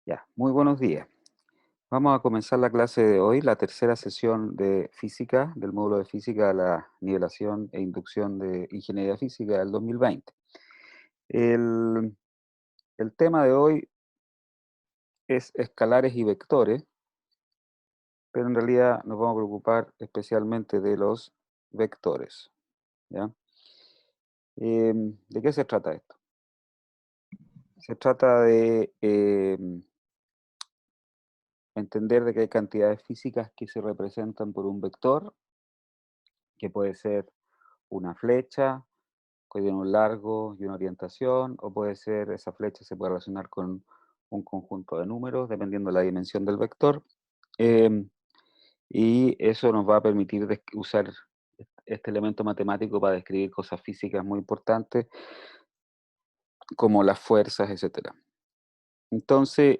Ya, muy buenos días. Vamos a comenzar la clase de hoy, la tercera sesión de física, del módulo de física de la nivelación e inducción de ingeniería física del 2020. El, el tema de hoy es escalares y vectores, pero en realidad nos vamos a preocupar especialmente de los vectores, ¿ya? ¿De qué se trata esto? Se trata de entender de que hay cantidades físicas que se representan por un vector, que puede ser una flecha, que tiene un largo y una orientación, o puede ser, esa flecha se puede relacionar con un conjunto de números, dependiendo de la dimensión del vector. Em, y eso nos va a permitir usar este elemento matemático para describir cosas físicas muy importantes, como las fuerzas, etcétera. Entonces,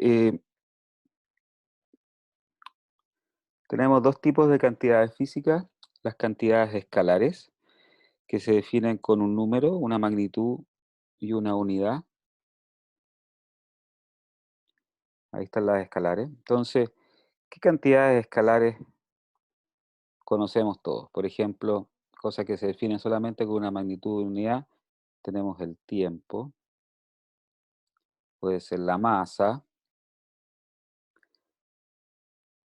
tenemos dos tipos de cantidades físicas: las cantidades escalares, que se definen con un número, una magnitud y una unidad. Ahí están las escalares. Entonces, ¿qué cantidades escalares conocemos todos? Por ejemplo, cosas que se definen solamente con una magnitud de unidad. Tenemos el tiempo, puede ser la masa,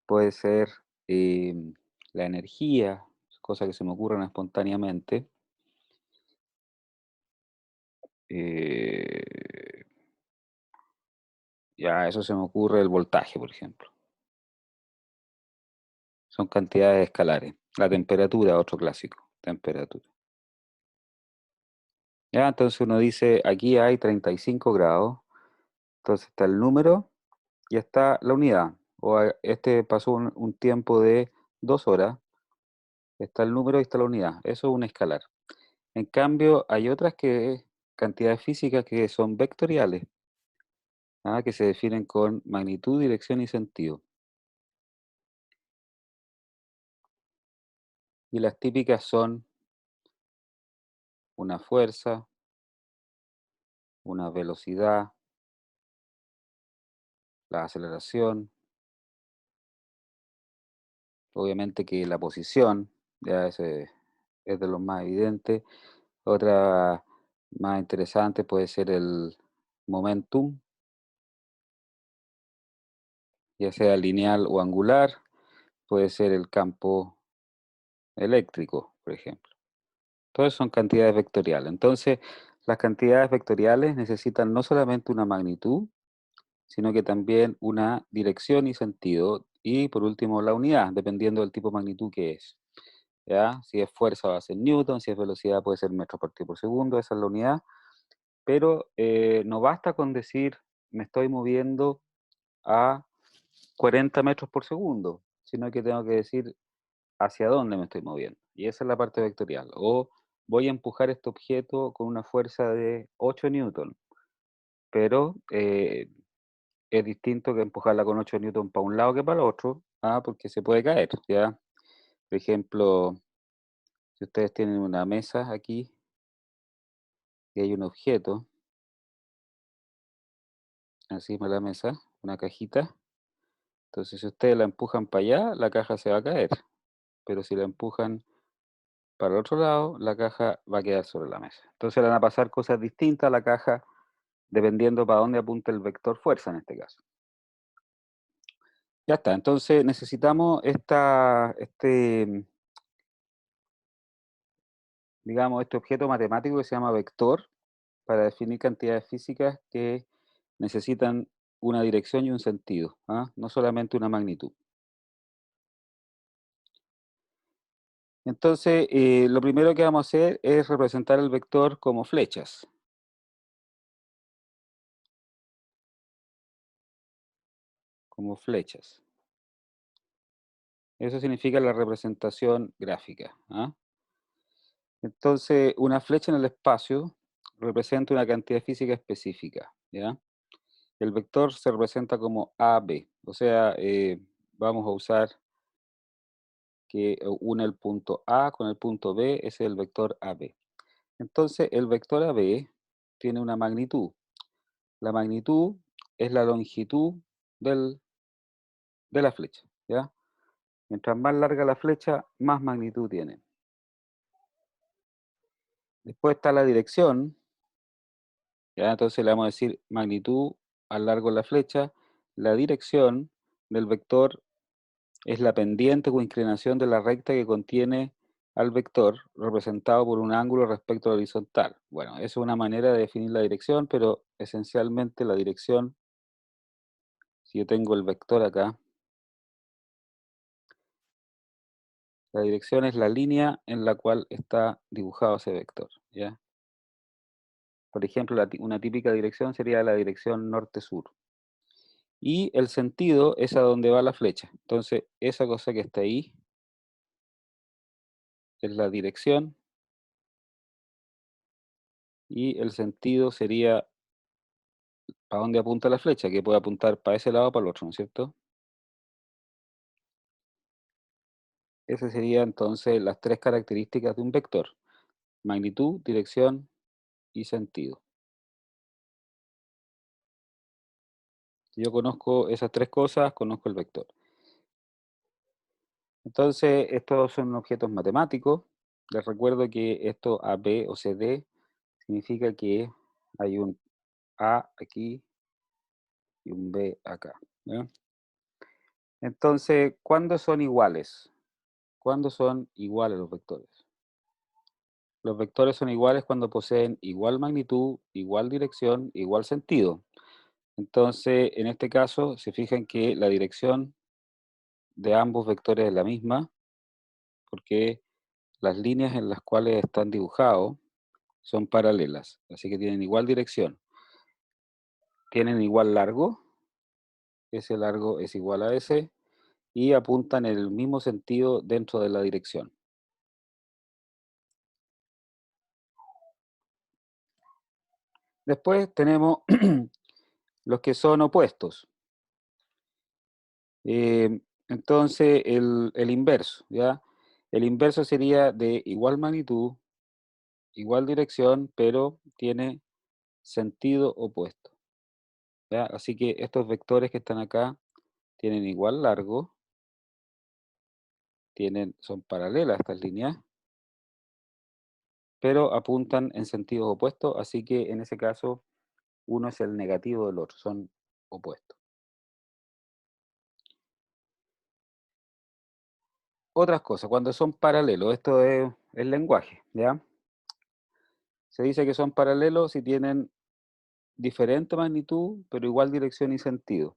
puede ser la energía, cosas que se me ocurren espontáneamente. eh, ya, eso se me ocurre el voltaje, por ejemplo. Son cantidades escalares. La temperatura, otro clásico, temperatura. Ya, entonces uno dice, aquí hay 35 grados, entonces está el número y está la unidad. Este pasó un tiempo de 2 horas, está el número y está la unidad. Eso es un escalar. En cambio, hay otras cantidades físicas que son vectoriales, que se definen con magnitud, dirección y sentido. Y las típicas son una fuerza, una velocidad, la aceleración, obviamente que la posición, ya ese es de los más evidentes. Otra más interesante puede ser el momentum, ya sea lineal o angular, puede ser el campo eléctrico, por ejemplo. Todas son cantidades vectoriales. Entonces, las cantidades vectoriales necesitan no solamente una magnitud, sino que también una dirección y sentido. Y por último, la unidad, dependiendo del tipo de magnitud que es. ¿Ya? Si es fuerza va a ser newton, si es velocidad puede ser metros partido por segundo, esa es la unidad. Pero no basta con decir me estoy moviendo a 40 metros por segundo, sino que tengo que decir hacia dónde me estoy moviendo. Y esa es la parte vectorial. O voy a empujar este objeto con una fuerza de 8 newton, pero es distinto que empujarla con 8 newton para un lado que para el otro, porque se puede caer, ¿ya? Por ejemplo, si ustedes tienen una mesa aquí y hay un objeto encima de la mesa, una cajita, entonces si ustedes la empujan para allá, la caja se va a caer, pero si la empujan para el otro lado, la caja va a quedar sobre la mesa. Entonces le van a pasar cosas distintas a la caja dependiendo para dónde apunte el vector fuerza en este caso. Ya está, entonces necesitamos digamos, este objeto matemático que se llama vector para definir cantidades físicas que necesitan una dirección y un sentido, no solamente una magnitud. Entonces, lo primero que vamos a hacer es representar el vector como flechas, como flechas. Eso significa la representación gráfica. Entonces, una flecha en el espacio representa una cantidad física específica, ¿ya? El vector se representa como AB, o sea, vamos a usar que une el punto A con el punto B, ese es el vector AB. Entonces, el vector AB tiene una magnitud. La magnitud es la longitud del, de la flecha, ¿ya? Mientras más larga la flecha, más magnitud tiene. Después está la dirección, ¿ya? Entonces le vamos a decir magnitud al largo de la flecha. La dirección del vector es la pendiente o inclinación de la recta que contiene al vector, representado por un ángulo respecto a la horizontal. Bueno, esa es una manera de definir la dirección, pero esencialmente la dirección, si yo tengo el vector acá, la dirección es la línea en la cual está dibujado ese vector, ¿ya? Por ejemplo, una típica dirección sería la dirección norte-sur. Y el sentido es a donde va la flecha. Entonces, esa cosa que está ahí es la dirección y el sentido sería a dónde apunta la flecha, que puede apuntar para ese lado o para el otro, ¿no es cierto? Esas serían entonces las tres características de un vector: magnitud, dirección y sentido. Si yo conozco esas tres cosas, conozco el vector. Entonces, estos son objetos matemáticos. Les recuerdo que esto AB o CD significa que hay un A aquí y un B acá, ¿ya? Entonces, ¿cuándo son iguales? ¿Cuándo son iguales los vectores? Los vectores son iguales cuando poseen igual magnitud, igual dirección, igual sentido. Entonces, en este caso, se fijan que la dirección de ambos vectores es la misma, porque las líneas en las cuales están dibujados son paralelas, así que tienen igual dirección. Tienen igual largo, ese largo es igual a ese, y apuntan en el mismo sentido dentro de la dirección. Después tenemos los que son opuestos. Entonces, el inverso, ¿ya? El inverso sería de igual magnitud, igual dirección, pero tiene sentido opuesto, ¿ya? Así que estos vectores que están acá tienen igual largo, son paralelas estas líneas, pero apuntan en sentidos opuestos, así que en ese caso uno es el negativo del otro, son opuestos. Otras cosas, cuando son paralelos, esto es el lenguaje, ¿ya? Se dice que son paralelos si tienen diferente magnitud, pero igual dirección y sentido.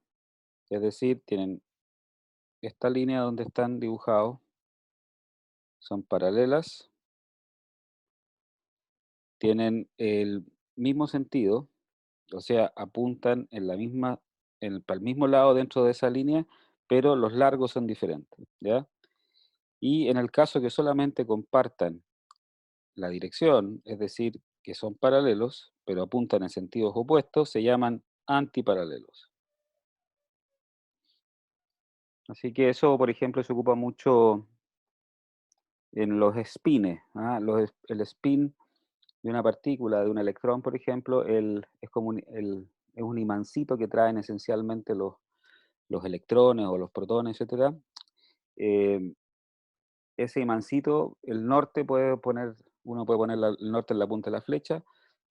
Es decir, tienen esta línea donde están dibujados, son paralelas, tienen el mismo sentido, o sea, apuntan en la misma, para el mismo lado dentro de esa línea, pero los largos son diferentes, ¿ya? Y en el caso que solamente compartan la dirección, es decir, que son paralelos, pero apuntan en sentidos opuestos, se llaman antiparalelos. Así que eso, por ejemplo, se ocupa mucho en los spines, ¿ah? El spin de una partícula, de un electrón, por ejemplo, es como es un imancito que traen esencialmente los electrones o los protones, etcétera. Eh, Ese imancito, el norte uno puede poner el norte en la punta de la flecha,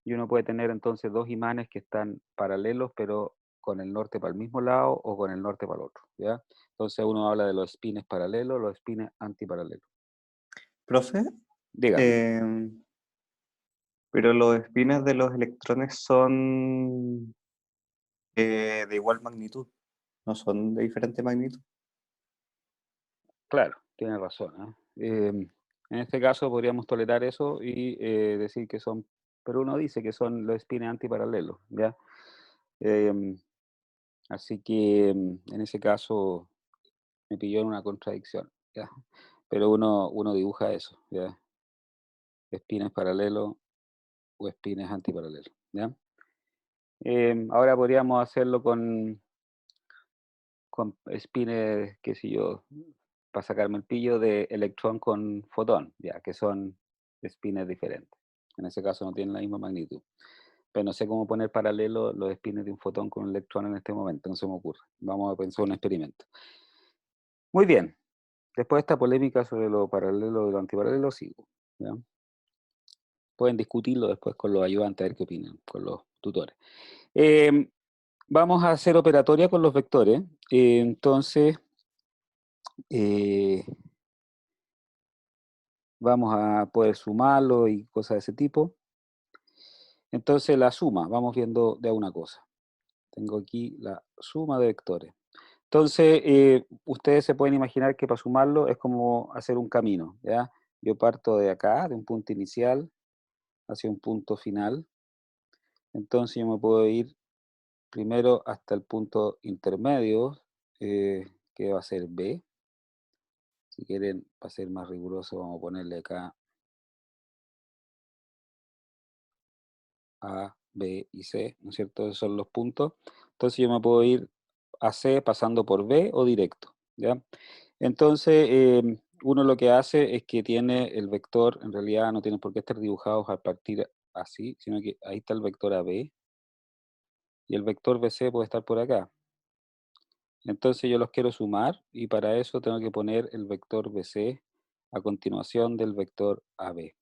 y uno puede tener entonces dos imanes que están paralelos, pero con el norte para el mismo lado o con el norte para el otro, ¿ya? Entonces uno habla de los spines paralelos, los spines antiparalelos. Profe, Dígame. em, pero los espines de los electrones son de igual magnitud, no son de diferente magnitud. Claro, tiene razón, ¿ah? En este caso podríamos tolerar eso y decir que son, pero uno dice que son los spines antiparalelos, ¿ya? Em, Así que en ese caso me pilló en una contradicción, ¿ya? Pero uno dibuja eso, ¿ya? Espines paralelos o espines antiparalelos, ¿ya? Ahora podríamos hacerlo con espines, qué sé yo, para sacarme el pillo de electrón con fotón, ya, que son espines diferentes. En ese caso no tienen la misma magnitud. pero no sé cómo poner paralelo los espines de un fotón con un electrón en este momento, no se me ocurre. Vamos a pensar un experimento. Muy bien, después de esta polémica sobre lo paralelo y lo antiparalelo, sigo. ¿Ya? Pueden discutirlo después con los ayudantes, a ver qué opinan, con los tutores. Eh, Vamos a hacer operatoria con los vectores. Entonces, eh, vamos a poder sumarlo y cosas de ese tipo. Entonces, la suma, vamos viendo de a una cosa. Tengo aquí la suma de vectores. Entonces, ustedes se pueden imaginar que para sumarlo es como hacer un camino, ¿ya? Yo parto de acá, de un punto inicial, hacia un punto final. Entonces, yo me puedo ir primero hasta el punto intermedio, que va a ser B. Si quieren, para ser más riguroso, vamos a ponerle acá A, B y C, ¿no es cierto? Esos son los puntos. Entonces yo me puedo ir a C pasando por B o directo, ¿ya? Entonces, uno lo que hace es que tiene el vector, en realidad no tienen por qué estar dibujados a partir así, sino que ahí está el vector AB y el vector BC puede estar por acá. Entonces yo los quiero sumar y para eso tengo que poner el vector BC a continuación del vector AB.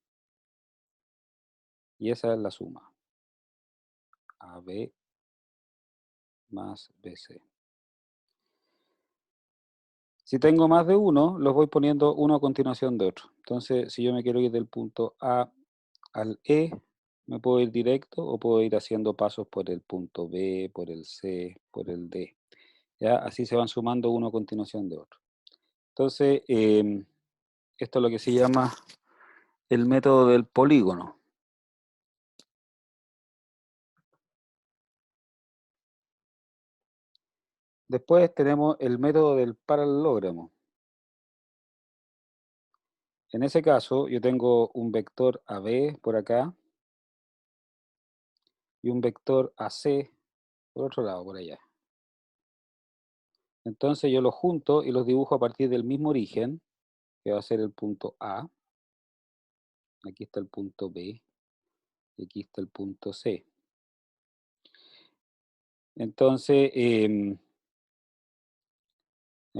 Y esa es la suma. AB más BC. Si tengo más de uno, los voy poniendo uno a continuación de otro. Entonces, si yo me quiero ir del punto A al E, me puedo ir directo o puedo ir haciendo pasos por el punto B, por el C, por el D. ¿Ya? Así se van sumando uno a continuación de otro. Entonces, esto es lo que se llama el método del polígono. Después tenemos el método del paralelogramo. En ese caso, yo tengo un vector AB por acá y un vector AC por otro lado, por allá. Entonces yo los junto y los dibujo a partir del mismo origen, que va a ser el punto A. Aquí está el punto B y aquí está el punto C. Entonces, a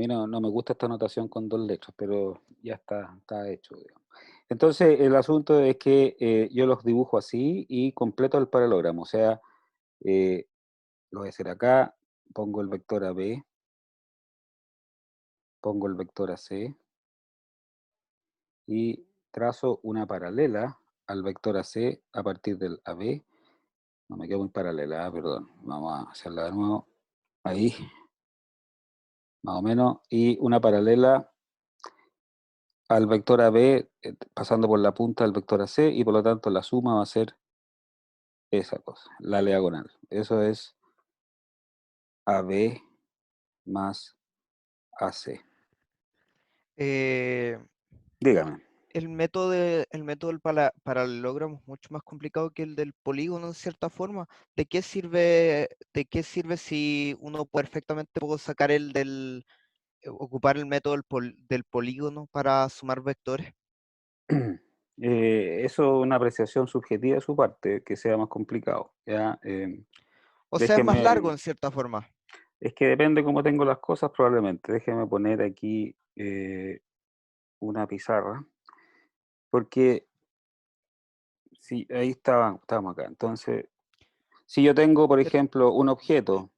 mí no me gusta esta notación con dos letras, pero ya está hecho, digamos. Entonces, el asunto es que yo los dibujo así y completo el paralelogramo. O sea, eh, lo voy a hacer acá, pongo el vector AB, pongo el vector AC y trazo una paralela al vector AC a partir del AB. No me quedo muy paralela, perdón. Vamos a hacerla de nuevo. Ahí, más o menos. Y una paralela al vector AB, pasando por la punta del vector AC, y por lo tanto la suma va a ser esa cosa, la diagonal. Eso es AB más AC. Eh, Dígame. el método del paralelogramo es mucho más complicado que el del polígono en cierta forma. De qué sirve si uno perfectamente puede sacar ocupar el método del polígono para sumar vectores? Eso es una apreciación subjetiva de su parte, que sea más complicado. ¿Ya? O sea, es más largo Déjeme, en cierta forma. es que depende cómo tengo las cosas, probablemente. Déjeme poner aquí una pizarra, porque si ahí estábamos acá. Entonces, si yo tengo, por Pero- ejemplo, un objeto,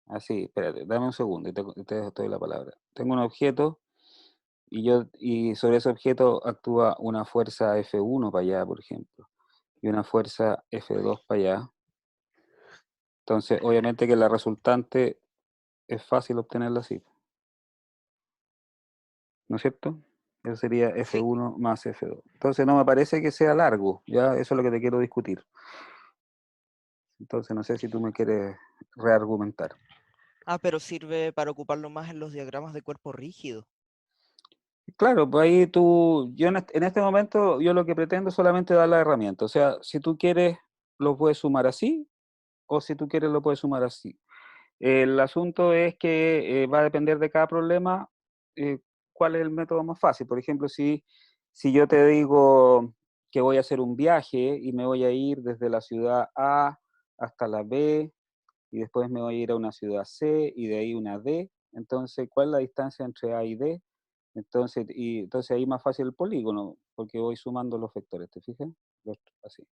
así, espérate, dame un segundo y te doy la palabra. Tengo un objeto y sobre ese objeto actúa una fuerza F1 para allá, por ejemplo, y una fuerza F2 para allá. Entonces, obviamente que la resultante es fácil obtenerla así, ¿no es cierto? Eso sería Sí. F1 más F2. Entonces, no me parece que sea largo, ya eso es lo que te quiero discutir. Entonces, no sé si tú me quieres reargumentar. Ah, pero sirve para ocuparlo más en los diagramas de cuerpo rígido. Claro, pues ahí tú, yo en este momento, yo lo que pretendo es solamente dar la herramienta. O sea, si tú quieres, lo puedes sumar así, o si tú quieres, lo puedes sumar así. El asunto es que va a depender de cada problema cuál es el método más fácil. Por ejemplo, si yo te digo, que voy a hacer un viaje y me voy a ir desde la ciudad A hasta la B, y después me voy a ir a una ciudad C y de ahí una D. Entonces, ¿cuál es la distancia entre A y D? Entonces ahí más fácil el polígono, porque voy sumando los vectores, ¿te fijas? Así.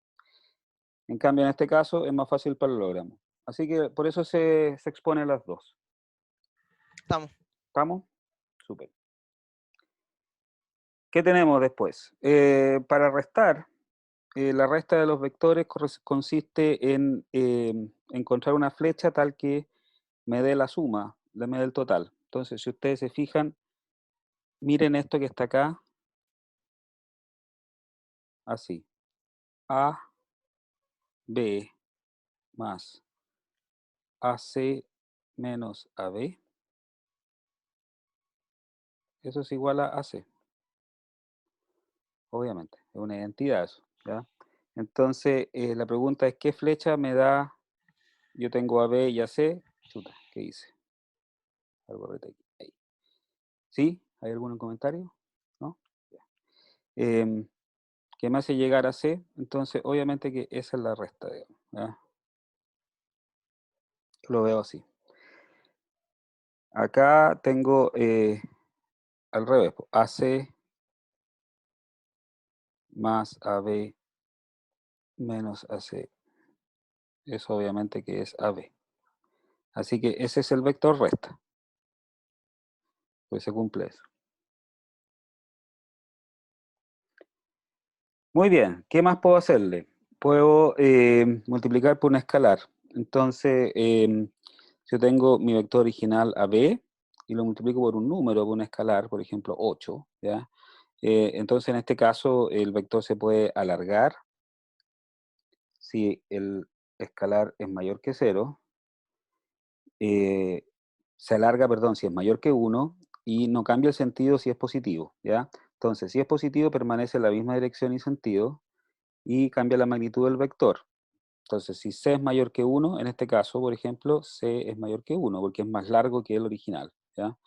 En cambio, en este caso es más fácil para el paralelogramo. Así que por eso se exponen las dos. Estamos. ¿Estamos? Súper. ¿Qué tenemos después? Para restar, la resta de los vectores consiste en encontrar una flecha tal que me dé la suma, me dé el total. Entonces, si ustedes se fijan, miren esto que está acá, así. A, B más AC menos AB. Eso es igual a AC. Obviamente, es una identidad eso, ¿ya? Entonces, la pregunta es, ¿qué flecha me da? Yo tengo AB y AC. Chuta, ¿qué hice? Algo rete aquí. Ahí. ¿Sí? ¿Hay algún comentario? ¿No? Ya. Que me hace llegar a C, entonces obviamente que esa es la resta, digamos, ¿ya? Lo veo así. Acá tengo al revés, AC más AB menos AC. Eso obviamente que es AB. Así que ese es el vector resta. Pues se cumple eso. Muy bien, ¿qué más puedo hacerle? Puedo multiplicar por un escalar. Entonces, si yo tengo mi vector original AB y lo multiplico por un número, por un escalar, por ejemplo 8, ¿ya? Entonces, en este caso, el vector se puede alargar si el escalar es mayor que 0, se alarga, perdón, si es mayor que 1 y no cambia el sentido si es positivo, ¿ya? Entonces, si es positivo, permanece en la misma dirección y sentido y cambia la magnitud del vector. Entonces, si C es mayor que 1, en este caso, por ejemplo, C es mayor que 1 porque es más largo que el original, ¿ya?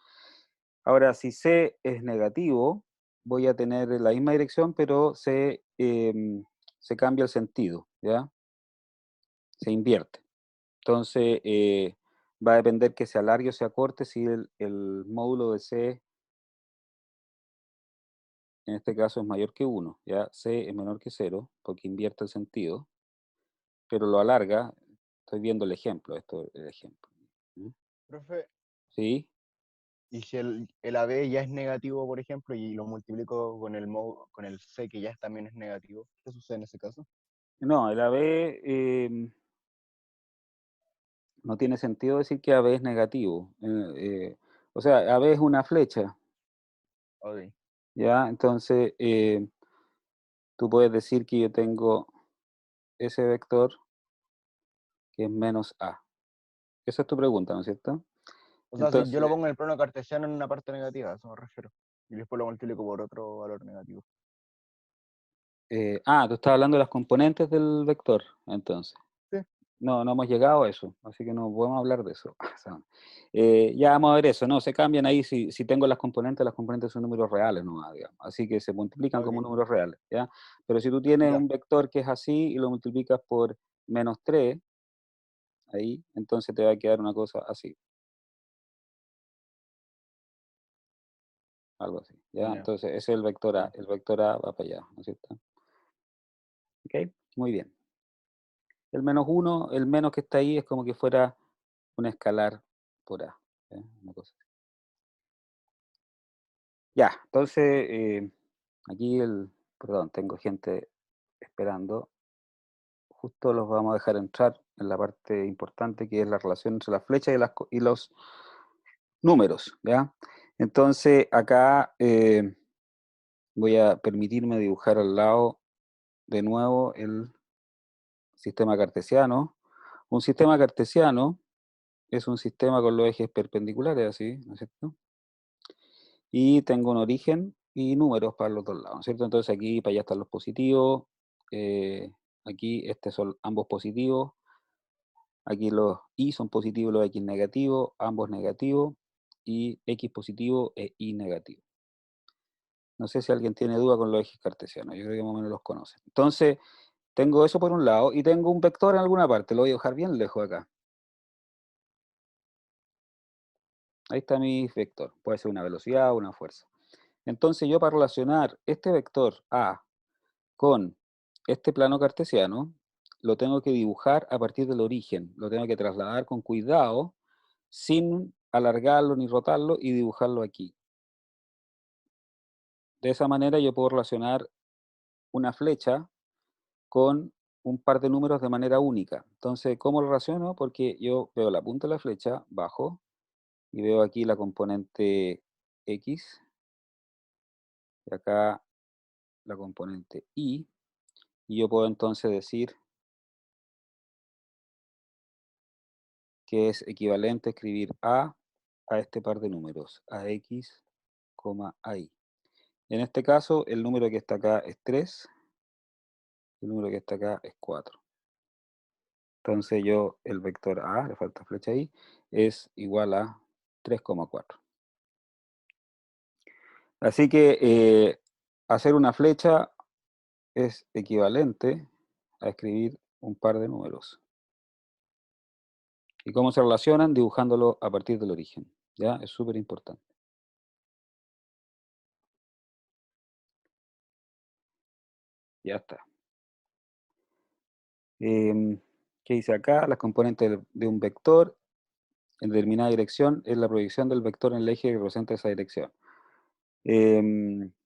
Ahora, si C es negativo, voy a tener la misma dirección, pero se cambia el sentido, ¿ya? Se invierte. Entonces, va a depender que se alargue o se acorte si el módulo de C, en este caso, es mayor que 1, ¿ya? C es menor que 0, porque invierte el sentido, pero lo alarga. Estoy viendo el ejemplo, esto es el ejemplo. ¿Mm? Profe, ¿Sí? y si el AB ya es negativo, por ejemplo, y lo multiplico con con el C, que ya también es negativo, ¿qué sucede en ese caso? No, el AB no tiene sentido decir que AB es negativo. O sea, AB es una flecha, Ok. ¿ya? Entonces, tú puedes decir que yo tengo ese vector que es menos A. Esa es tu pregunta, ¿no es cierto? O sea, si yo lo Entonces, pongo en el plano cartesiano en una parte negativa, a eso me refiero. Y después lo multiplico por otro valor negativo. tú estás hablando de las componentes del vector, entonces. Sí. No, no hemos llegado a eso, así que no podemos hablar de eso. O sea, ya vamos a ver eso, ¿no? Se cambian ahí si tengo las componentes son números reales, ¿no? Digamos. Así que se multiplican como Ok. números reales, ¿ya? Pero si tú tienes Ya. un vector que es así y lo multiplicas por -3, ahí, entonces te va a quedar una cosa así, algo así, ¿ya? Ya. Entonces ese es el Sí. vector A va para allá, ¿no es cierto? ¿Ok? Muy bien. El -1, el menos que está ahí es como que fuera un escalar por A, ¿ya? Una cosa así. Ya, entonces, aquí perdón, tengo gente esperando. Justo los vamos a dejar entrar en la parte importante que es la relación entre las flechas y los números, ¿ya? Entonces, acá voy a permitirme dibujar al lado de nuevo el sistema cartesiano. Un sistema cartesiano es un sistema con los ejes perpendiculares, así, ¿no es cierto? Y tengo un origen y números para los dos lados, ¿no es cierto? Entonces aquí para allá están los positivos, aquí estos son ambos positivos, aquí los y son positivos, los x negativos, ambos negativos, y x positivo e y negativo. No sé si alguien tiene duda con los ejes cartesianos, yo creo que más o menos los conocen. Entonces, tengo eso por un lado, y tengo un vector en alguna parte, lo voy a dejar bien lejos acá. Ahí está mi vector, puede ser una velocidad o una fuerza. Entonces yo para relacionar este vector A con este plano cartesiano, lo tengo que dibujar a partir del origen, lo tengo que trasladar con cuidado, sin alargarlo ni rotarlo, y dibujarlo aquí. De esa manera yo puedo relacionar una flecha con un par de números de manera única. Entonces, ¿cómo lo relaciono? Porque yo veo la punta de la flecha, bajo, y veo aquí la componente X, y acá la componente Y, y yo puedo entonces decir que es equivalente a escribir a este par de números, a X, a Y. En este caso, el número que está acá es 3, el número que está acá es 4. Entonces el vector A, le falta flecha ahí, es igual a 3,4. Así que hacer una flecha es equivalente a escribir un par de números. ¿Y cómo se relacionan? Dibujándolo a partir del origen. ¿Ya? Es súper importante. Ya está. ¿Qué dice acá? Las componentes de un vector en determinada dirección es la proyección del vector en el eje que representa esa dirección.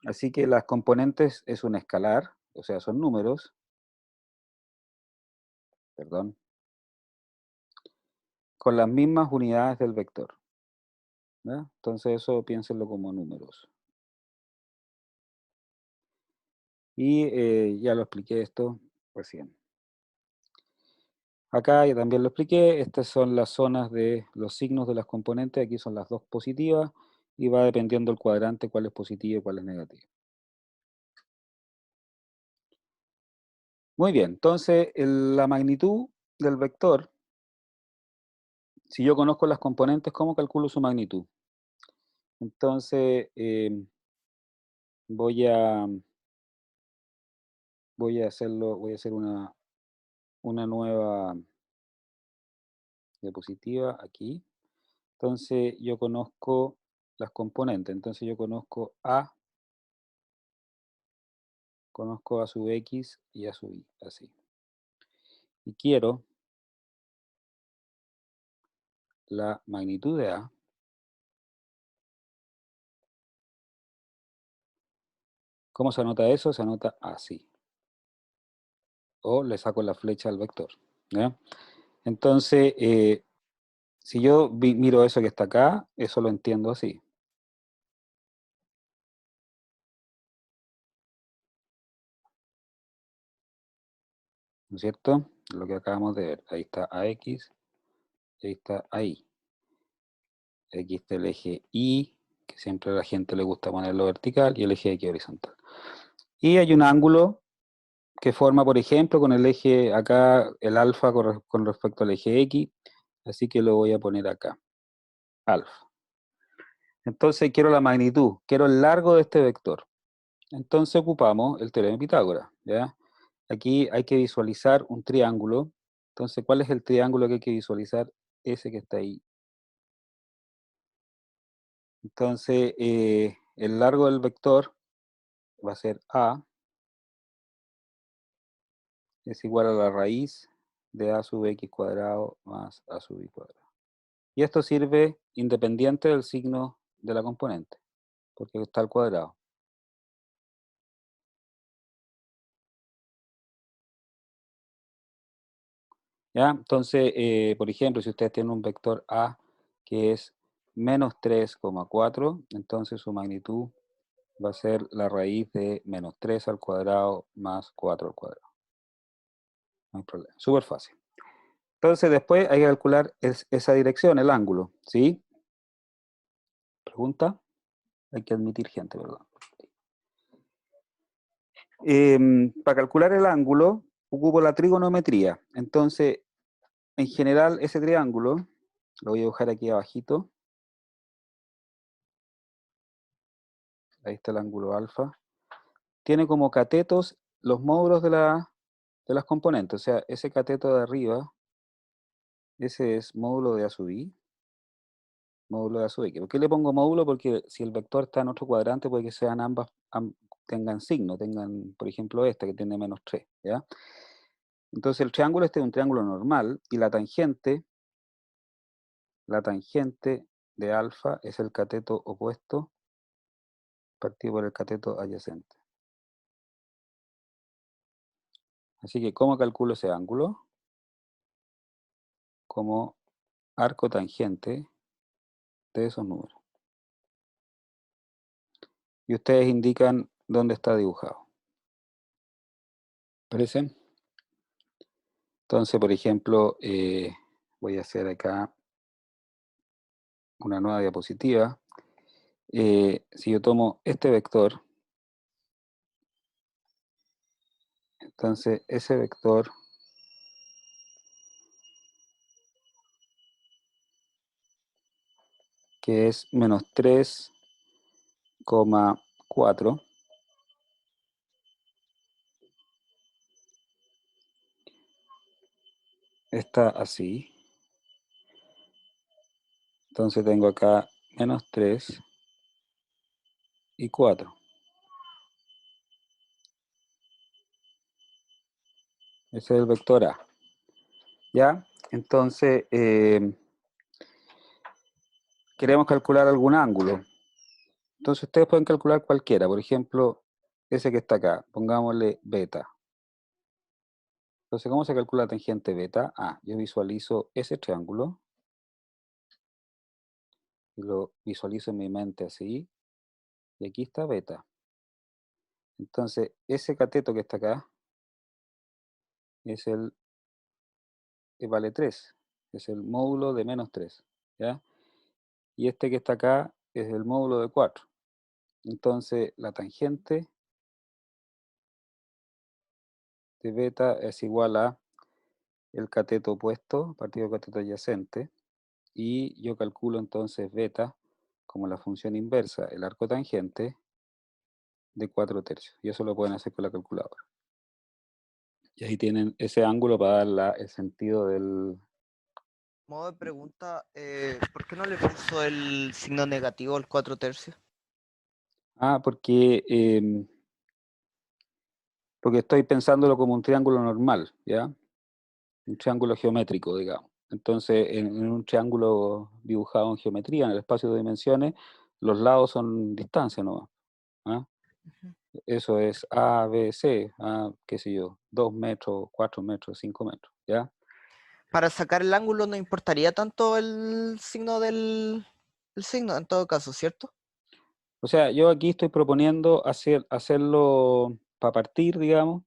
Así que las componentes es un escalar, o sea, son números, perdón, con las mismas unidades del vector. ¿Ya? Entonces eso piénsenlo como números. Y ya lo expliqué esto recién. Acá ya también lo expliqué, estas son las zonas de los signos de las componentes, aquí son las dos positivas, y va dependiendo el cuadrante cuál es positivo y cuál es negativo. Muy bien, entonces la magnitud del vector, si yo conozco las componentes, ¿cómo calculo su magnitud? Entonces voy a hacer una nueva diapositiva aquí. Entonces yo conozco las componentes, entonces yo conozco a su X y a su Y, así. Y quiero la magnitud de A. ¿Cómo se anota eso? Se anota así. O le saco la flecha al vector. ¿Ya? Entonces, si yo miro eso que está acá, eso lo entiendo así. ¿No es cierto? Lo que acabamos de ver. Ahí está AX, y ahí está AY. Aquí está el eje Y, que siempre a la gente le gusta ponerlo vertical, y el eje X horizontal. Y hay un ángulo que forma, por ejemplo, con el eje acá, el alfa con respecto al eje X, así que lo voy a poner acá, alfa. Entonces quiero la magnitud, quiero el largo de este vector. Entonces ocupamos el teorema de Pitágoras, ¿ya? Aquí hay que visualizar un triángulo. Entonces, ¿cuál es el triángulo que hay que visualizar? Ese que está ahí. Entonces, el largo del vector va a ser A, es igual a la raíz de A sub X cuadrado más A sub Y cuadrado. Y esto sirve independiente del signo de la componente, porque está al cuadrado. ¿Ya? Entonces, por ejemplo, si ustedes tienen un vector A que es menos 3,4, entonces su magnitud va a ser la raíz de menos 3 al cuadrado más 4 al cuadrado. No hay problema, súper fácil. Entonces después hay que calcular esa dirección, el ángulo, ¿sí? ¿Pregunta? Hay que admitir gente, perdón. Para calcular el ángulo, ocupo la trigonometría. Entonces, en general, ese triángulo, lo voy a dibujar aquí abajito. ahí está el ángulo alfa, tiene como catetos los módulos de las componentes. O sea, ese cateto de arriba, ese es módulo de A sub i, módulo de A sub x. ¿Por qué le pongo módulo? Porque si el vector está en otro cuadrante, puede que sean ambas, tengan signo, tengan, por ejemplo, esta que tiene -3, ¿ya? Entonces el triángulo este es un triángulo normal, y la tangente de alfa es el cateto opuesto partido por el cateto adyacente. Así que, ¿cómo calculo ese ángulo? Como arco tangente de esos números. Y ustedes indican dónde está dibujado. ¿Parece? Entonces, por ejemplo, voy a hacer acá una nueva diapositiva. Si yo tomo este vector, entonces ese vector que es -3,4, está así. Entonces tengo acá -3 y 4. Ese es el vector A. ¿Ya? Entonces, queremos calcular algún ángulo. Entonces ustedes pueden calcular cualquiera. Por ejemplo, ese que está acá. Pongámosle beta. Entonces, ¿cómo se calcula la tangente beta? Ah, yo visualizo ese triángulo. Y lo visualizo en mi mente así. Y aquí está beta. Entonces, ese cateto que está acá es el que vale 3. Es el módulo de -3. ¿Ya? Y este que está acá es el módulo de 4. Entonces, la tangente de beta es igual a el cateto opuesto partido del cateto adyacente. Y yo calculo entonces beta como la función inversa, el arco tangente de 4/3. Y eso lo pueden hacer con la calculadora. Y ahí tienen ese ángulo para dar el sentido del... Modo de pregunta, ¿por qué no le puso el signo negativo al 4/3? Ah, porque estoy pensándolo como un triángulo normal, ¿ya? Un triángulo geométrico, digamos. Entonces, en un triángulo dibujado en geometría, en el espacio de dimensiones, los lados son distancia nomás. ¿Ah? Eso es A, B, C, qué sé yo, 2 metros, 4 metros, 5 metros, ¿ya? Para sacar el ángulo no importaría tanto el signo el signo en todo caso, ¿cierto? O sea, yo aquí estoy proponiendo hacerlo para partir, digamos,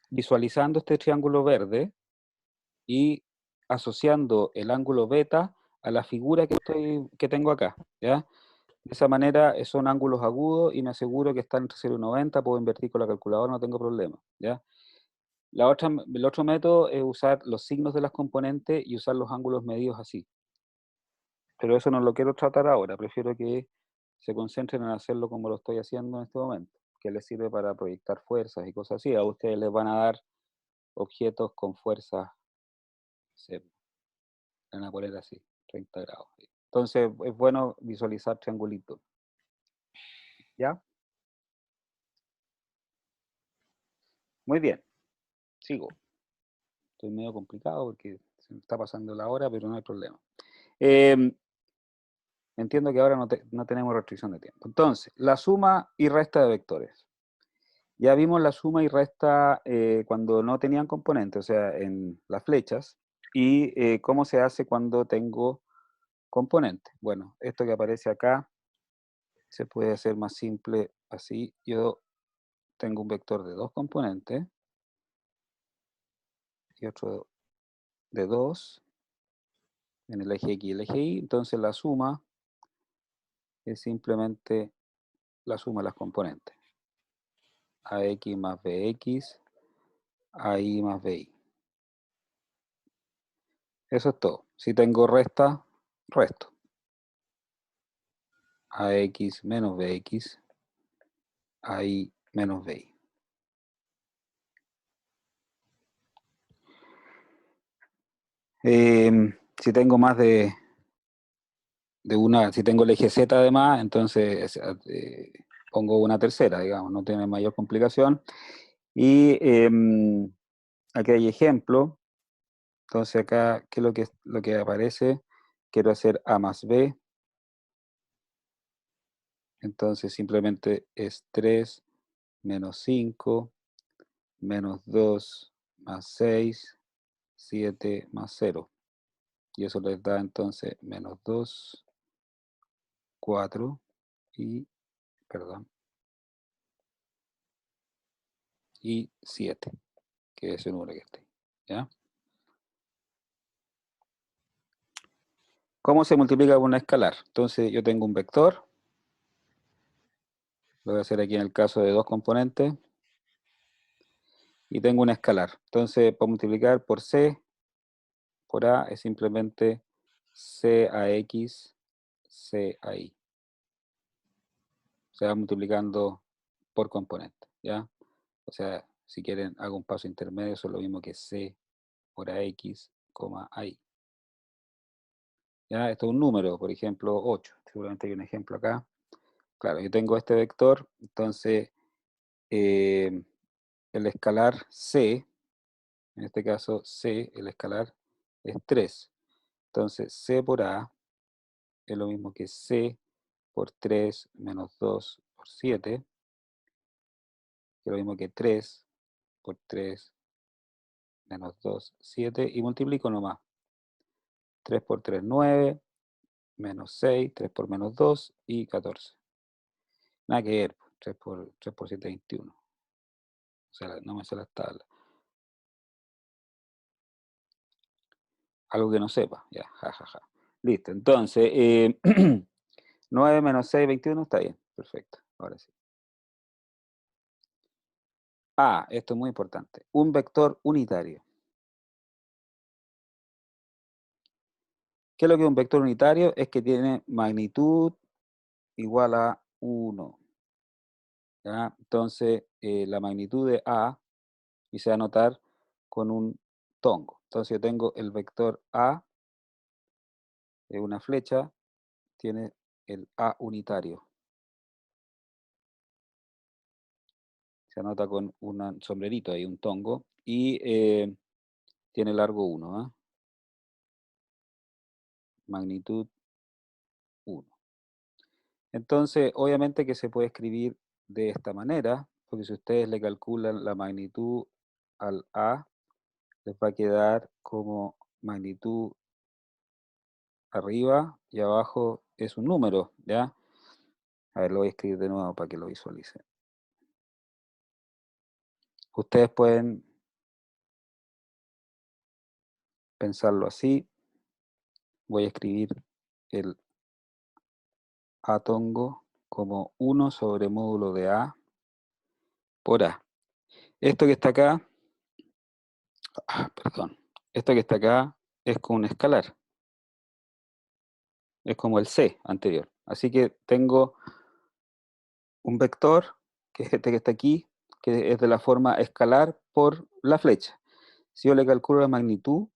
visualizando este triángulo verde y asociando el ángulo beta a la figura que tengo acá, ¿ya? De esa manera son ángulos agudos y me aseguro que están entre 0 y 90, puedo invertir con la calculadora, no tengo problema, ¿ya? El otro método es usar los signos de las componentes y usar los ángulos medidos así. Pero eso no lo quiero tratar ahora, prefiero que se concentren en hacerlo como lo estoy haciendo en este momento, que les sirve para proyectar fuerzas y cosas así. A ustedes les van a dar objetos con fuerzas, se van a poner así, 30 grados. Entonces es bueno visualizar triangulitos. ¿Ya? Muy bien, sigo. Estoy medio complicado porque se me está pasando la hora, pero no hay problema. Entiendo que ahora no tenemos restricción de tiempo. Entonces, la suma y resta de vectores. Ya vimos la suma y resta cuando no tenían componentes, o sea, en las flechas. Y cómo se hace cuando tengo componentes. Bueno, esto que aparece acá se puede hacer más simple así. Yo tengo un vector de 2 componentes y otro de 2 en el eje X y el eje Y. Entonces la suma es simplemente la suma de las componentes. AX más BX, AI más BY. Eso es todo. Si tengo resta, resto. AX menos BX, AI menos BI. Si tengo más de una, si tengo el eje Z además, entonces pongo una tercera, digamos, no tiene mayor complicación. Y aquí hay ejemplo. Entonces acá, ¿qué es lo que aparece? Quiero hacer A más B. Entonces simplemente es 3 menos 5 menos 2 más 6, 7 más 0. Y eso les da entonces menos 2, 4 y, perdón, y 7, que es el número que está ahí, ¿ya? ¿Cómo se multiplica con una escalar? Entonces yo tengo un vector, lo voy a hacer aquí en el caso de 2 componentes, y tengo una escalar. Entonces, para multiplicar por C, por A, es simplemente C a X, C a Y. Se va multiplicando por componente, ¿ya? O sea, si quieren, hago un paso intermedio, eso es lo mismo que C por AX, AI. ¿Ya? Esto es un número, por ejemplo, 8. Seguramente hay un ejemplo acá. Claro, yo tengo este vector, entonces el escalar C, en este caso C, el escalar es 3. Entonces C por A es lo mismo que C por 3 menos 2 por 7, que es lo mismo que 3 por 3 menos 2, 7, y multiplico nomás. 3 por 3, 9, menos 6, 3 por menos 2 y 14. Nada que ver, 3 por 7, 21. O sea, no me sé las tablas. Algo que no sepa, ya, jajaja. Listo, entonces, 9 menos 6, 21, está bien, perfecto, ahora sí. Ah, esto es muy importante, un vector unitario. ¿Qué es lo que es un vector unitario? Es que tiene magnitud igual a 1. ¿Ya? Entonces, la magnitud de A, y se va a anotar con un tongo. Entonces yo tengo el vector A, de una flecha, tiene el A unitario. Se anota con un sombrerito ahí, un tongo, y tiene largo 1, ¿eh? Magnitud 1. Entonces, obviamente que se puede escribir de esta manera, porque si ustedes le calculan la magnitud al A, les va a quedar como magnitud arriba y abajo es un número, ¿ya? A ver, lo voy a escribir de nuevo para que lo visualicen. Ustedes pueden pensarlo así. Voy a escribir el A tongo como 1 sobre módulo de A por A. Esto que está acá, perdón, esto que está acá es con un escalar. Es como el C anterior. Así que tengo un vector, que es este que está aquí, que es de la forma escalar por la flecha. Si yo le calculo la magnitud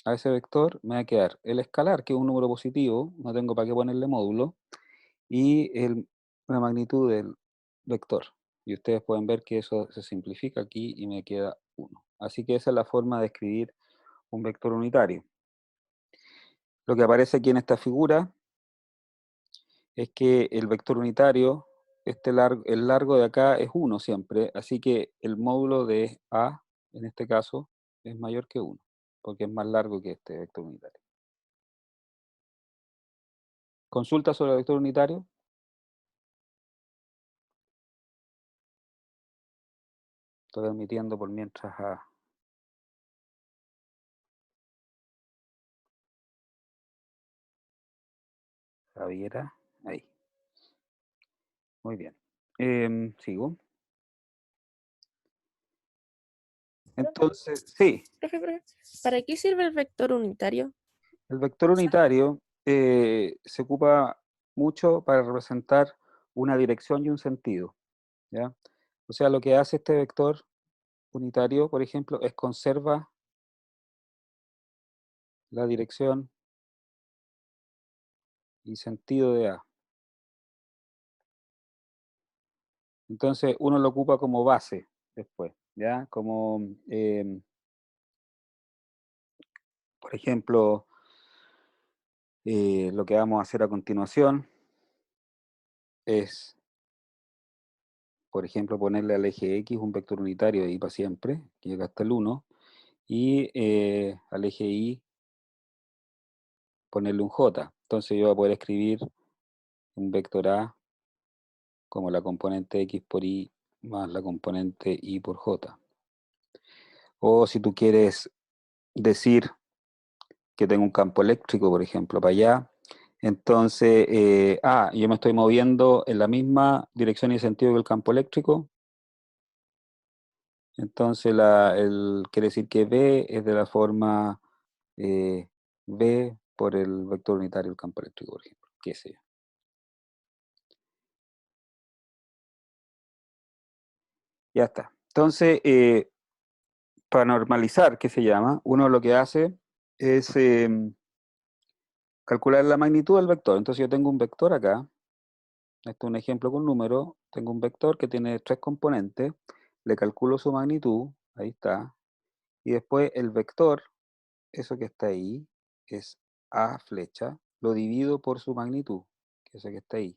a ese vector, me va a quedar el escalar, que es un número positivo, no tengo para qué ponerle módulo, y la magnitud del vector. Y ustedes pueden ver que eso se simplifica aquí y me queda 1. Así que esa es la forma de escribir un vector unitario. Lo que aparece aquí en esta figura es que el vector unitario, el largo de acá es 1 siempre, así que el módulo de A, en este caso, es mayor que 1, porque es más largo que este vector unitario. ¿Consulta sobre el vector unitario? Estoy admitiendo por mientras a Javiera. Ahí. Muy bien. Sigo. Entonces, sí, Profe, ¿para qué sirve el vector unitario? el vector unitario se ocupa mucho para representar una dirección y un sentido, ¿ya? O sea, lo que hace este vector unitario, por ejemplo, es conserva la dirección y sentido de A. Entonces uno lo ocupa como base después, ¿ya? Como, por ejemplo, lo que vamos a hacer a continuación es, por ejemplo, ponerle al eje X un vector unitario y para siempre, que llega hasta el 1, y al eje Y ponerle un J. Entonces yo voy a poder escribir un vector A como la componente X por Y más la componente Y por J. O si tú quieres decir que tengo un campo eléctrico, por ejemplo, para allá, entonces, yo me estoy moviendo en la misma dirección y sentido que el campo eléctrico, entonces quiere decir que B es de la forma B por el vector unitario del campo eléctrico, por ejemplo, qué sé yo. Ya está. Entonces, para normalizar, ¿qué se llama? Uno lo que hace es calcular la magnitud del vector. Entonces yo tengo un vector acá, esto es un ejemplo con número, tengo un vector que tiene 3 componentes, le calculo su magnitud, ahí está, y después el vector, eso que está ahí, es A flecha, lo divido por su magnitud, que es eso que está ahí,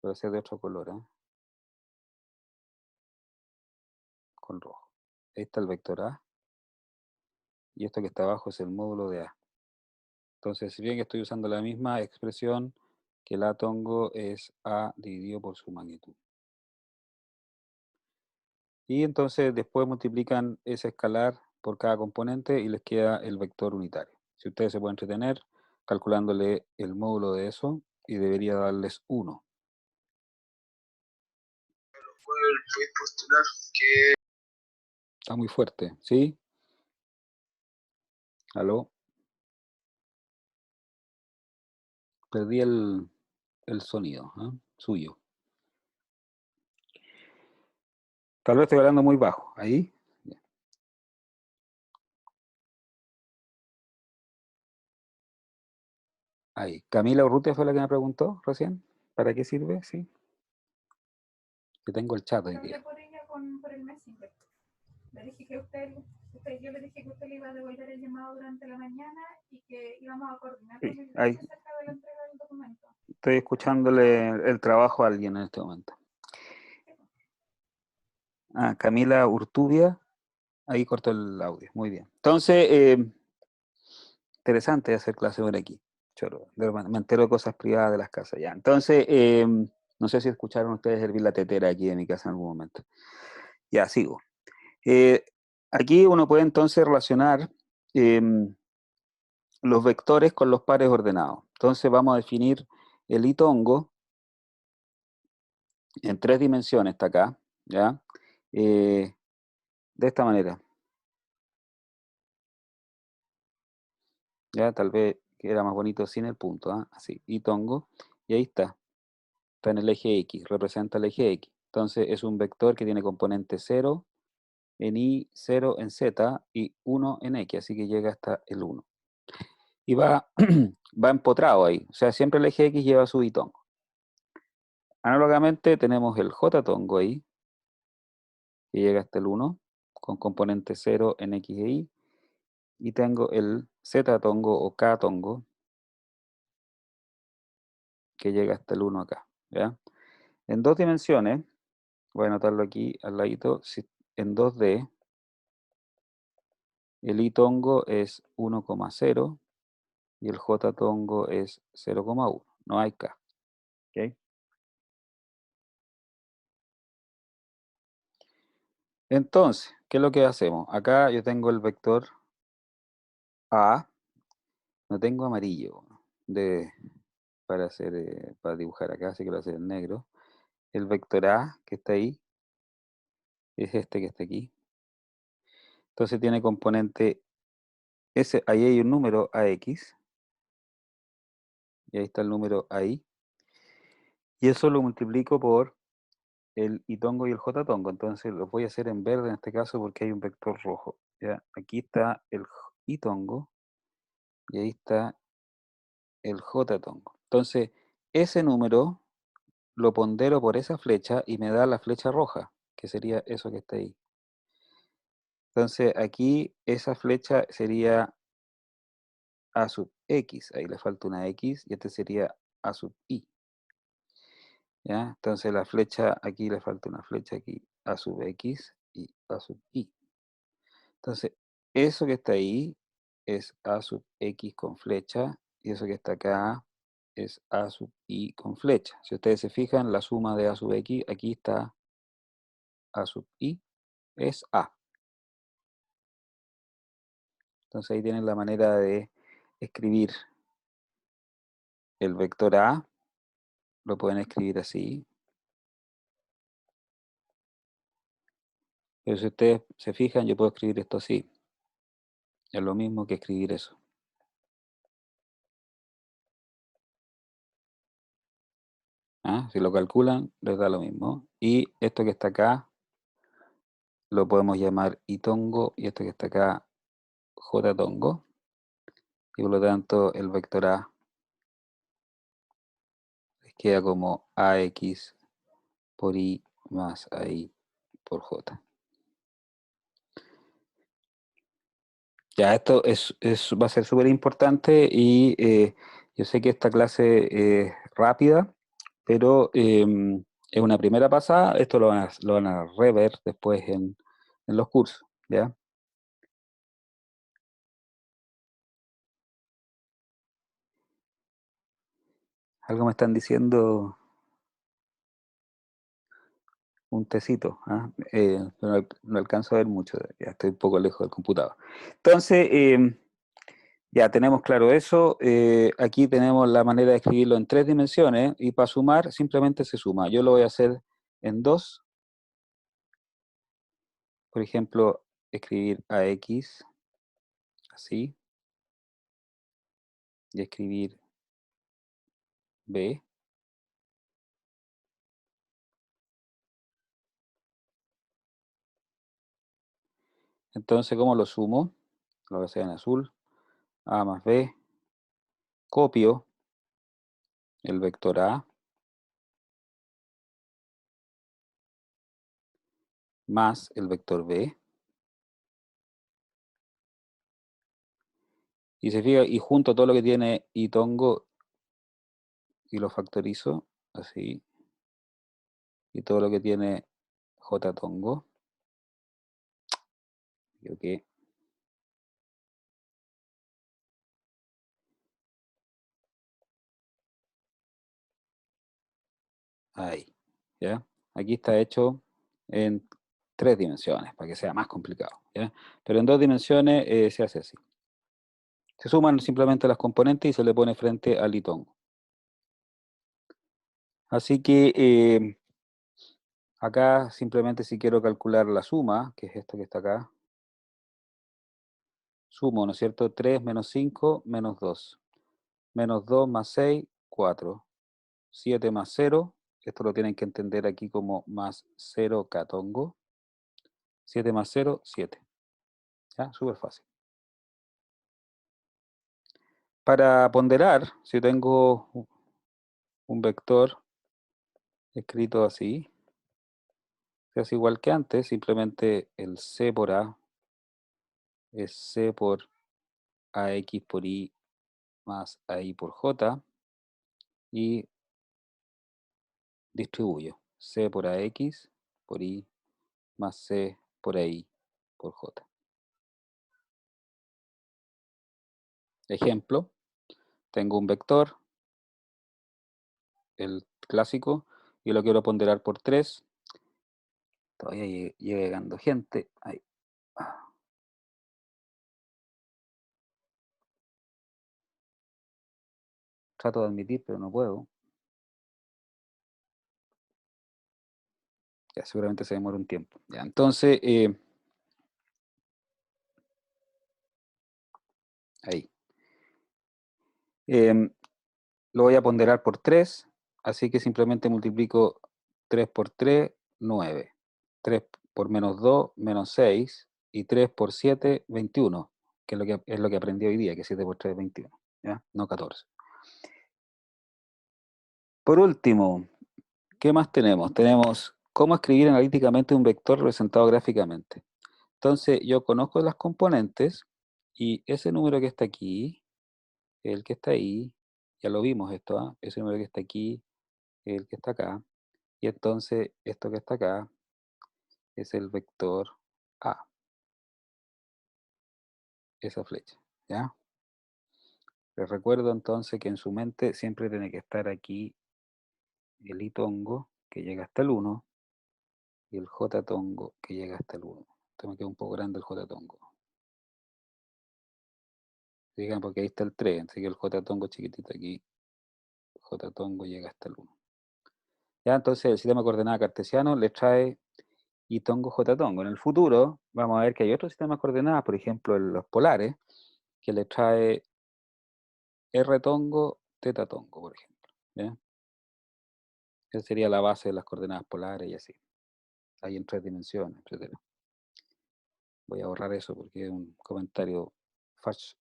puede ser de otro color, con rojo. Ahí está el vector A, y esto que está abajo es el módulo de A. Entonces, si bien que estoy usando la misma expresión, que el A tongo es A dividido por su magnitud. Y entonces después multiplican ese escalar por cada componente y les queda el vector unitario. Si ustedes se pueden entretener calculándole el módulo de eso y debería darles 1. Puedes postular que... Está muy fuerte, ¿sí? ¿Aló? Perdí el sonido suyo. Tal vez estoy hablando muy bajo. ¿Ahí? Ahí. Camila Urrutia fue la que me preguntó recién. ¿Para qué sirve? Sí. Que tengo el chat hoy día. Por ella por el Messenger. Le dije que yo le dije que usted le iba a devolver el llamado durante la mañana y que íbamos a coordinar Sí, con el ahí. acerca de la entrega del documento. Estoy escuchándole el trabajo a alguien en este momento. Camila Urtubia. Ahí cortó el audio. Muy bien. Entonces, interesante hacer clase por aquí. Choro. Me entero de cosas privadas de las casas ya. Entonces, no sé si escucharon ustedes hervir la tetera aquí en mi casa en algún momento. Ya, sigo. Aquí uno puede entonces relacionar los vectores con los pares ordenados. Entonces vamos a definir el itongo en 3 dimensiones, está acá, ¿ya? De esta manera. Ya, tal vez era más bonito sin el punto, así, itongo, y ahí está en el eje X, representa el eje X. Entonces es un vector que tiene componente 0 en Y, 0 en Z y 1 en X, así que llega hasta el 1. Y va, va empotrado ahí, o sea, siempre el eje X lleva su itongo. Análogamente tenemos el J tongo ahí, que llega hasta el 1, con componente 0 en X e Y, y tengo el Z tongo o K tongo, que llega hasta el 1 acá, ¿ya? En 2 dimensiones, voy a anotarlo aquí al ladito, en 2D, el I tongo es 1,0 y el J tongo es 0,1, no hay K. ¿Okay? Entonces, ¿qué es lo que hacemos? Acá yo tengo el vector A, no tengo amarillo para dibujar acá, así que lo voy a hacer en negro. El vector A que está ahí es este que está aquí. Entonces tiene componente ahí hay un número AX, y ahí está el número ahí. Y eso lo multiplico por el y tongo y el j tongo. Entonces lo voy a hacer en verde en este caso porque hay un vector rojo. ¿Ya? Aquí está el y tongo y ahí está el j tongo. Entonces, ese número lo pondero por esa flecha y me da la flecha roja, que sería eso que está ahí. Entonces, aquí esa flecha sería a sub x, ahí le falta una x, y este sería a sub i. ¿Ya? Entonces la flecha, aquí le falta una flecha aquí, a sub x y a sub i. Entonces, eso que está ahí es a sub x con flecha, y eso que está acá es a sub i con flecha. Si ustedes se fijan, la suma de a sub x, aquí está a sub i, es a. Entonces ahí tienen la manera de escribir el vector a, lo pueden escribir así. Pero si ustedes se fijan, yo puedo escribir esto así. Es lo mismo que escribir eso. ¿Ah? Si lo calculan, les da lo mismo. Y esto que está acá, lo podemos llamar I tongo, y esto que está acá, J tongo. Y por lo tanto, el vector A les queda como AX por I más AI por J. Ya, esto va a ser súper importante y yo sé que esta clase es rápida, pero es una primera pasada. Esto lo van a rever después en los cursos, ¿ya? Algo me están diciendo, un tecito, ¿ah? Pero no alcanzo a ver mucho, ya estoy un poco lejos del computador. Entonces, ya tenemos claro eso. Aquí tenemos la manera de escribirlo en 3 dimensiones y para sumar simplemente se suma. Yo lo voy a hacer en 2. Por ejemplo, escribir AX así y escribir B. Entonces, ¿cómo lo sumo? Lo voy a hacer en azul. A más B. Copio el vector A más el vector B. Y se fija, y junto todo lo que tiene y tongo y lo factorizo así. Y todo lo que tiene J tongo. Y ok. Ahí. ¿Ya? Aquí está hecho en 3 dimensiones, para que sea más complicado. ¿Ya? Pero en 2 dimensiones se hace así. Se suman simplemente las componentes y se le pone frente al itongo. Así que acá simplemente si quiero calcular la suma, que es esto que está acá, sumo, ¿no es cierto? 3 menos 5 menos 2. Menos 2 más 6, 4. 7 más 0, esto lo tienen que entender aquí como más 0 catongo. 7 más 0, 7. ¿Ya? Súper fácil. Para ponderar, si tengo un vector escrito así, se hace igual que antes, simplemente el C por A es C por AX por I más AI por J y distribuyo C por AX por I más C por AI por J. Ejemplo, tengo un vector, el clásico, y lo quiero ponderar por 3. Todavía llega llegando gente. Ahí. Trato de admitir, pero no puedo. Ya, seguramente se demora un tiempo. Ya, entonces, ahí. Lo voy a ponderar por 3. Así que simplemente multiplico 3 por 3, 9. 3 por menos 2, menos 6. Y 3 por 7, 21. Que es lo que aprendí hoy día, que 7 por 3 es 21. ¿Ya? No 14. Por último, ¿qué más tenemos? Tenemos cómo escribir analíticamente un vector representado gráficamente. Entonces, yo conozco las componentes y ese número que está aquí, el que está ahí, ya lo vimos esto, ¿ah? Ese número que está aquí, el que está acá, y entonces esto que está acá es el vector A, esa flecha, ¿ya? Les recuerdo entonces que en su mente siempre tiene que estar aquí el I tongo, que llega hasta el 1, y el J tongo, que llega hasta el 1. Esto me queda un poco grande el J tongo. Digan, porque ahí está el 3, así que el J tongo chiquitito aquí, J tongo llega hasta el 1. Ya, entonces el sistema de coordenadas cartesiano le trae I tongo, J tongo. En el futuro vamos a ver que hay otros sistemas de coordenadas, por ejemplo los polares, que le trae R tongo, teta tongo, por ejemplo. ¿Ya? Esa sería la base de las coordenadas polares y así. Hay en 3 dimensiones, etc. Voy a borrar eso porque es un comentario,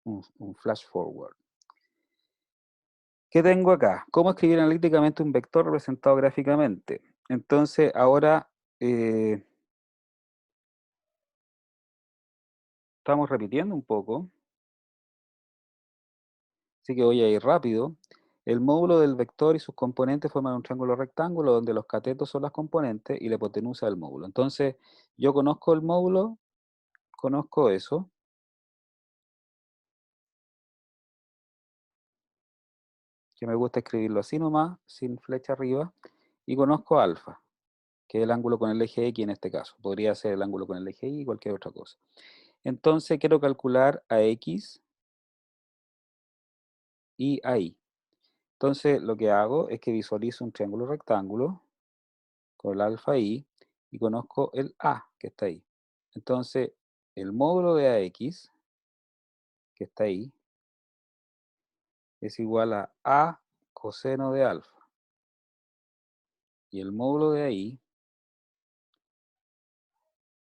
un flash forward. ¿Qué tengo acá? ¿Cómo escribir analíticamente un vector representado gráficamente? Entonces, ahora estamos repitiendo un poco. Así que voy a ir rápido. El módulo del vector y sus componentes forman un triángulo rectángulo donde los catetos son las componentes y la hipotenusa del módulo. Entonces, yo conozco el módulo, conozco eso. Que me gusta escribirlo así nomás, sin flecha arriba. Y conozco alfa, que es el ángulo con el eje X en este caso. Podría ser el ángulo con el eje Y, cualquier otra cosa. Entonces, quiero calcular a X y a Y. Entonces, lo que hago es que visualizo un triángulo rectángulo con el alfa y conozco el A que está ahí. Entonces, el módulo de AX, que está ahí, es igual a A coseno de alfa. Y el módulo de ahí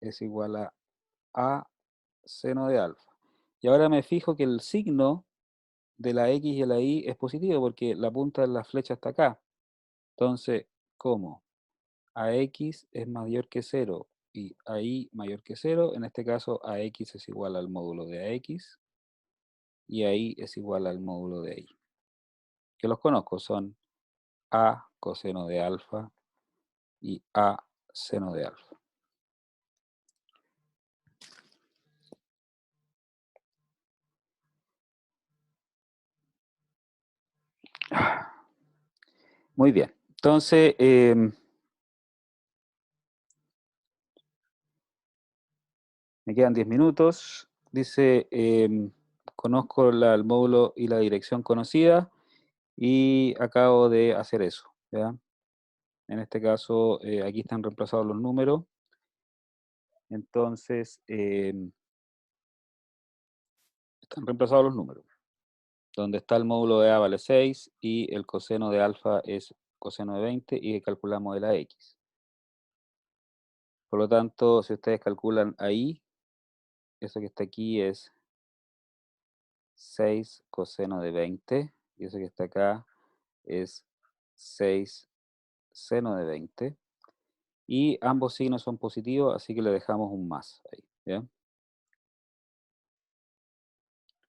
es igual a A seno de alfa. Y ahora me fijo que el signo de la X y la Y es positivo porque la punta de la flecha está acá. Entonces, ¿cómo? AX es mayor que 0 y AI mayor que 0. En este caso, AX es igual al módulo de AX y AI es igual al módulo de AI. Que los conozco, son A coseno de alfa y A seno de alfa. Muy bien. Entonces, me quedan 10 minutos. Dice, conozco el módulo y la dirección conocida y acabo de hacer eso. ¿Ya? En este caso, aquí están reemplazados los números. Entonces, están reemplazados los números. Donde está el módulo de A vale 6 y el coseno de alfa es coseno de 20 y calculamos el AX. Por lo tanto, si ustedes calculan ahí, eso que está aquí es 6 coseno de 20 y eso que está acá es 6 seno de 20. Y ambos signos son positivos, así que le dejamos un más ahí. ¿Ya?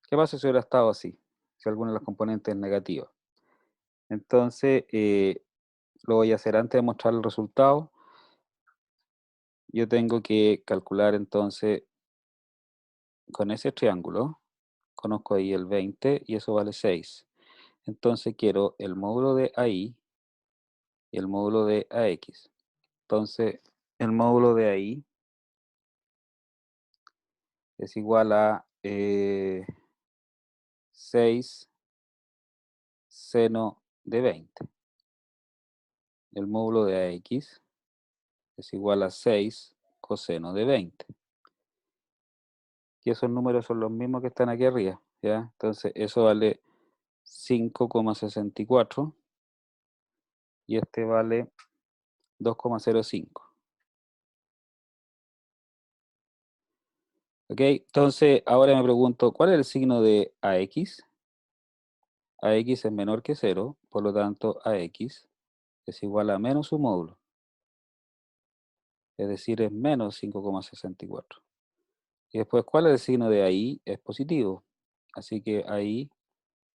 ¿Qué pasa si hubiera estado así? Si alguna de las componentes es negativa. Entonces, lo voy a hacer antes de mostrar el resultado. Yo tengo que calcular entonces con ese triángulo. Conozco ahí el 20 y eso vale 6. Entonces quiero el módulo de AI y el módulo de AX. Entonces, el módulo de AI es igual a 6 seno de 20. El módulo de AX es igual a 6 coseno de 20. Y esos números son los mismos que están aquí arriba, ¿ya? Entonces, eso vale 5,64. y este vale 2,05. ¿Ok? Entonces, ahora me pregunto, ¿cuál es el signo de AX? AX es menor que 0, por lo tanto, AX es igual a menos su módulo. Es decir, es menos 5,64. Y después, ¿cuál es el signo de AI? Es positivo. Así que AI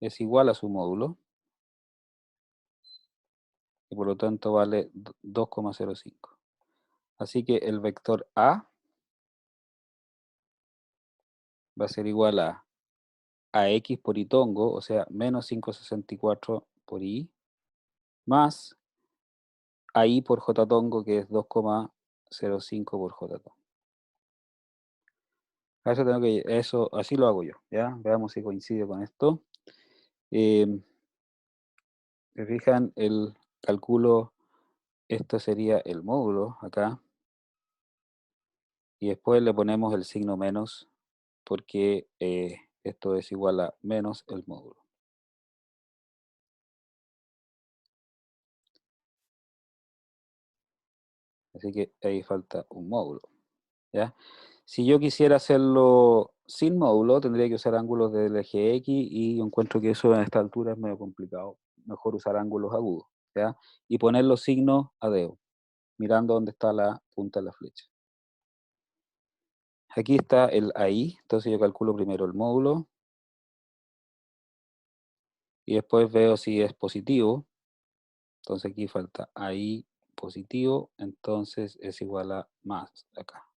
es igual a su módulo. Y por lo tanto vale 2,05. Así que el vector A va a ser igual a AX por Y tongo, o sea, menos 5,64 por Y, más AI por J tongo, que es 2,05 por J tongo. A eso tengo que, eso, así lo hago yo, ¿ya? Veamos si coincide con esto. ¿Se fijan? El cálculo, esto sería el módulo acá. Y después le ponemos el signo menos, porque esto es igual a menos el módulo. Así que ahí falta un módulo, ¿ya? Si yo quisiera hacerlo sin módulo, tendría que usar ángulos del eje X y yo encuentro que eso a esta altura es medio complicado. Mejor usar ángulos agudos, ¿ya? Y poner los signos a dedo, mirando dónde está la punta de la flecha. Aquí está el AI, entonces yo calculo primero el módulo y después veo si es positivo. Entonces aquí falta AI positivo, entonces es igual a más acá.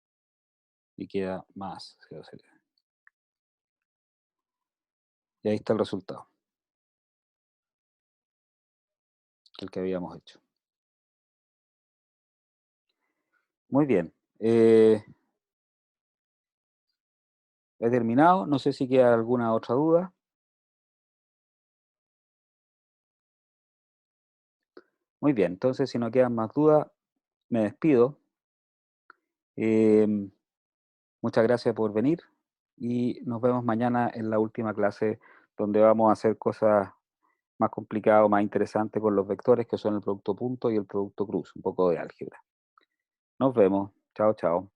Y queda más 0,0. Y ahí está el resultado, el que habíamos hecho. Muy bien. He terminado. No sé si queda alguna otra duda. Muy bien. Entonces, si no quedan más dudas, me despido. Muchas gracias por venir y nos vemos mañana en la última clase donde vamos a hacer cosas más complicadas, más interesantes con los vectores que son el producto punto y el producto cruz, un poco de álgebra. Nos vemos. Chao, chao.